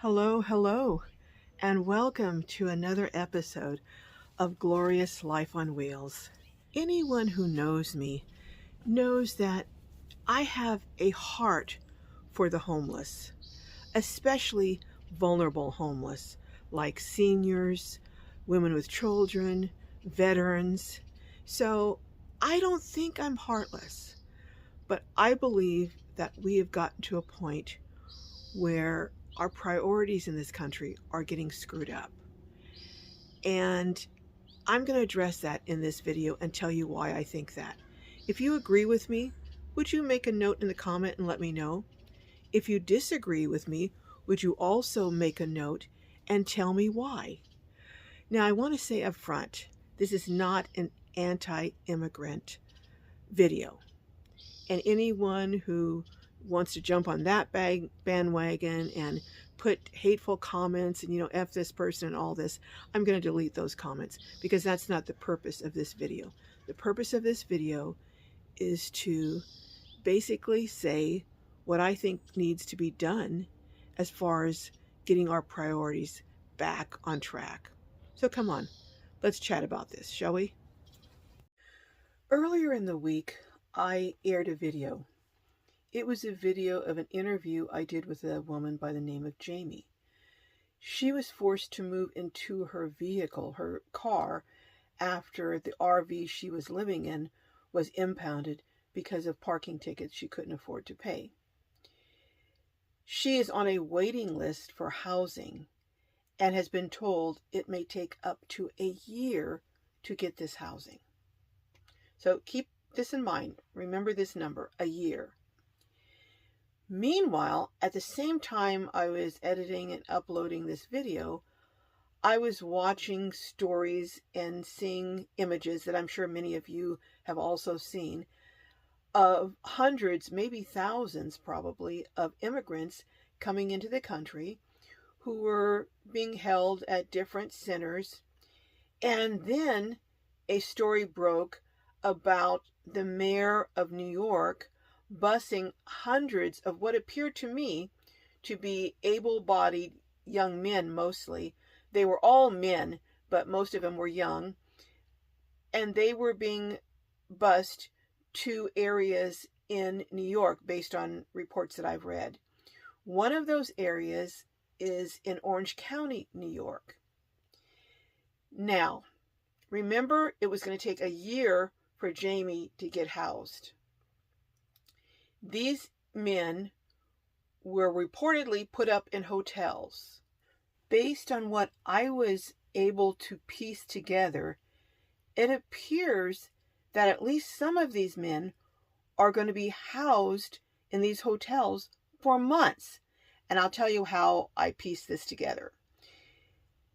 Hello, and welcome to another episode of Glorious Life on Wheels. Anyone who knows me knows that I have a heart for the homeless, especially vulnerable homeless, like seniors, women with children, veterans. So I don't think I'm heartless, but I believe that we have gotten to a point where our priorities in this country are getting screwed up. And I'm going to address that in this video and tell you why I think that. If you agree with me, would you make a note in the comment and let me know? If you disagree with me, would you also make a note and tell me why? Now, I want to say up front, this is not an anti-immigrant video. And anyone who wants to jump on that bandwagon and put hateful comments and, F this person and all this, I'm going to delete those comments because that's not the purpose of this video. The purpose of this video is to basically say what I think needs to be done as far as getting our priorities back on track. So come on, let's chat about this, shall we? Earlier in the week, I aired a video. It was a video of an interview I did with a woman by the name of Jamie. She was forced to move into her vehicle, her car, after the RV she was living in was impounded because of parking tickets she couldn't afford to pay. She is on a waiting list for housing and has been told it may take up to a year to get this housing. So keep this in mind. Remember this number, a year. Meanwhile, at the same time I was editing and uploading this video, I was watching stories and seeing images that I'm sure many of you have also seen of hundreds, maybe thousands probably, of immigrants coming into the country who were being held at different centers. And then a story broke about the mayor of New York busing hundreds of what appeared to me to be able-bodied young men mostly. They were all men, but most of them were young. And they were being bused to areas in New York based on reports that I've read. One of those areas is in Orange County, New York. Now, remember, it was going to take a year for Jamie to get housed. These men were reportedly put up in hotels. Based on what I was able to piece together, it appears that at least some of these men are going to be housed in these hotels for months. And I'll tell you how I pieced this together.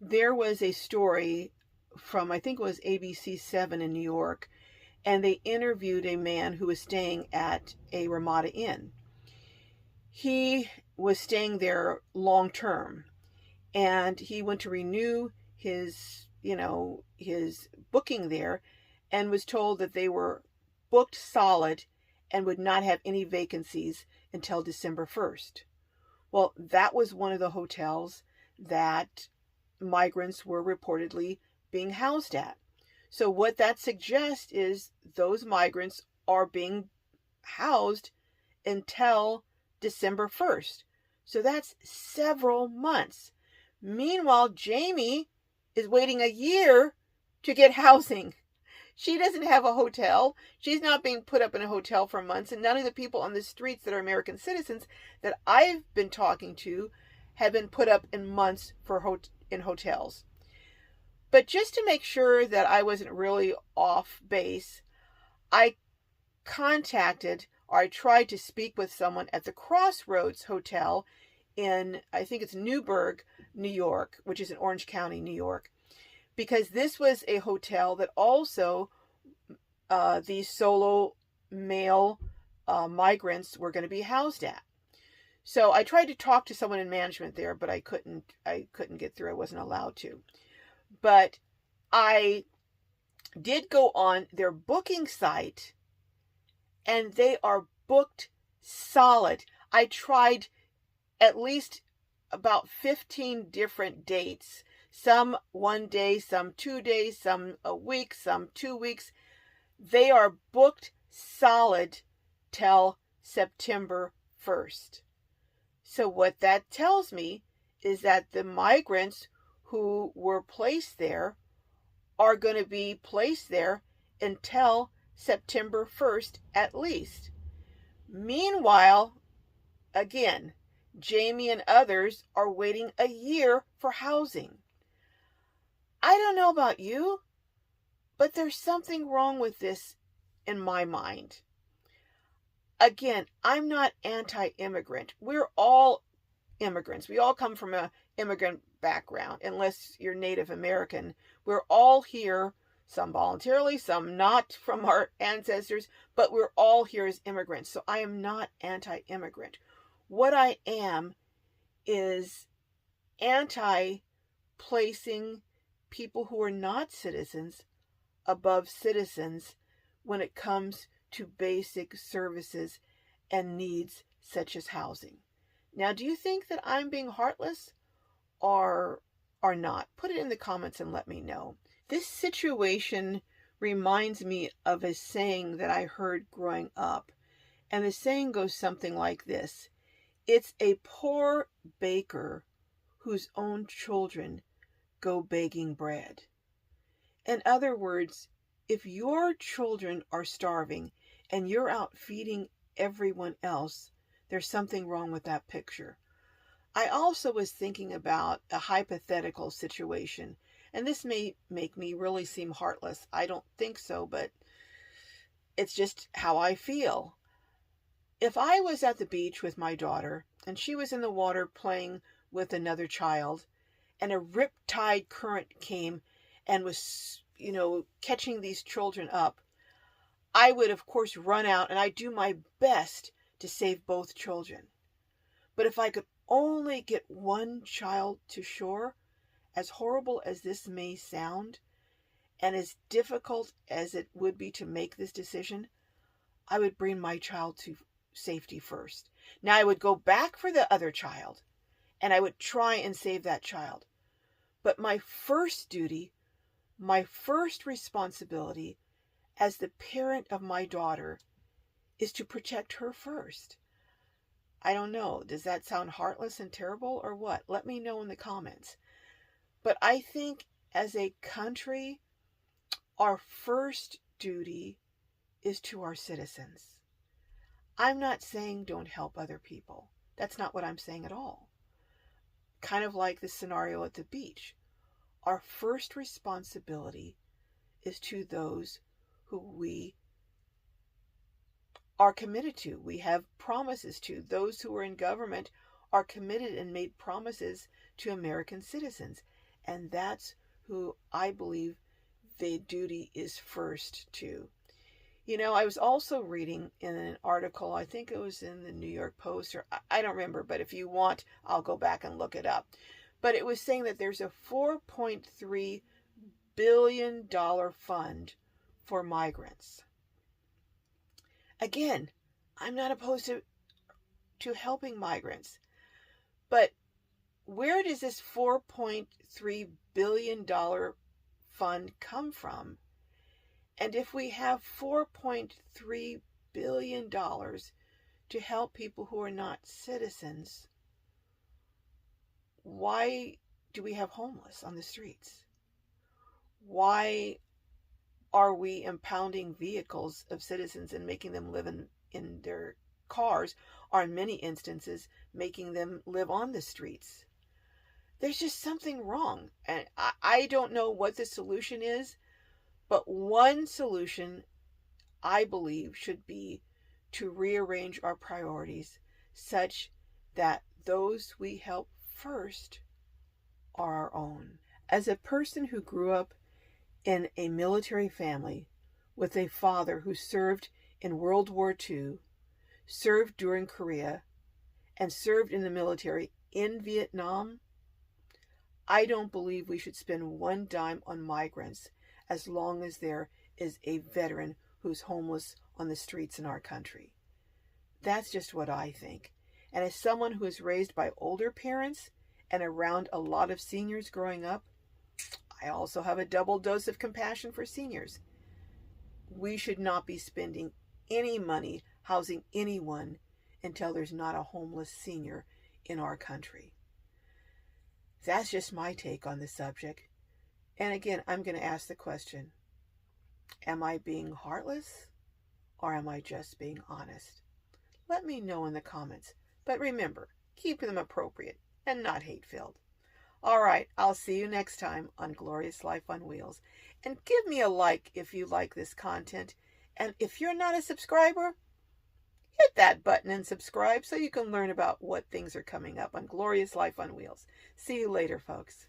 There was a story from, I think it was ABC 7 in New York, and they interviewed a man who was staying at a Ramada Inn. He was staying there long term, and he went to renew his booking there and was told that they were booked solid and would not have any vacancies until December 1st. Well, that was one of the hotels that migrants were reportedly being housed at. So what that suggests is those migrants are being housed until December 1st. So that's several months. Meanwhile, Jamie is waiting a year to get housing. She doesn't have a hotel. She's not being put up in a hotel for months. And none of the people on the streets that are American citizens that I've been talking to have been put up in months in hotels. But just to make sure that I wasn't really off base, I contacted, or I tried to speak with someone at the Crossroads Hotel in, I think it's Newburgh, New York, which is in Orange County, New York, because this was a hotel that also these solo male migrants were going to be housed at. So I tried to talk to someone in management there, but I couldn't get through. I wasn't allowed to. But I did go on their booking site, and they are booked solid. I tried at least about 15 different dates. Some 1 day, some 2 days, some a week, some 2 weeks. They are booked solid till September 1st. So what that tells me is that the migrants who were placed there are going to be placed there until September 1st at least. Meanwhile, again, Jamie and others are waiting a year for housing. I don't know about you, but there's something wrong with this in my mind. Again, I'm not anti-immigrant. We're all immigrants. We all come from an immigrant background, unless you're Native American. We're all here, some voluntarily, some not from our ancestors, but we're all here as immigrants. So I am not anti-immigrant. What I am is anti-placing people who are not citizens above citizens when it comes to basic services and needs such as housing. Now, do you think that I'm being heartless or not? Put it in the comments and let me know. This situation reminds me of a saying that I heard growing up. And the saying goes something like this: it's a poor baker whose own children go begging bread. In other words, if your children are starving and you're out feeding everyone else, there's something wrong with that picture. I also was thinking about a hypothetical situation, and this may make me really seem heartless. I don't think so, but it's just how I feel. If I was at the beach with my daughter and she was in the water playing with another child, and a riptide current came and was, catching these children up, I would, of course, run out and I'd do my best to save both children. But if I could only get one child to shore, as horrible as this may sound, and as difficult as it would be to make this decision, I would bring my child to safety first. Now, I would go back for the other child, and I would try and save that child. But my first duty, my first responsibility as the parent of my daughter is to protect her first. I don't know. Does that sound heartless and terrible or what? Let me know in the comments. But I think as a country, our first duty is to our citizens. I'm not saying don't help other people. That's not what I'm saying at all. Kind of like the scenario at the beach. Our first responsibility is to those who we are committed to. We have promises to. Those who are in government are committed and made promises to American citizens. And that's who I believe the duty is first to. I was also reading in an article, I think it was in the New York Post, or I don't remember, but if you want, I'll go back and look it up. But it was saying that there's a $4.3 billion fund for migrants. Again, I'm not opposed to helping migrants, but where does this $4.3 billion fund come from? And if we have $4.3 billion to help people who are not citizens, why do we have homeless on the streets? Why are we impounding vehicles of citizens and making them live in their cars, or in many instances, making them live on the streets? There's just something wrong. And I don't know what the solution is, but one solution, I believe, should be to rearrange our priorities such that those we help first are our own. As a person who grew up in a military family with a father who served in World War II, served during Korea, and served in the military in Vietnam, I don't believe we should spend one dime on migrants as long as there is a veteran who's homeless on the streets in our country. That's just what I think. And as someone who is raised by older parents, and around a lot of seniors growing up, I also have a double dose of compassion for seniors. We should not be spending any money housing anyone until there's not a homeless senior in our country. That's just my take on the subject. And again, I'm going to ask the question, am I being heartless or am I just being honest? Let me know in the comments. But remember, keep them appropriate and not hate-filled. All right, I'll see you next time on Glorious Life on Wheels. And give me a like if you like this content. And if you're not a subscriber, hit that button and subscribe so you can learn about what things are coming up on Glorious Life on Wheels. See you later, folks.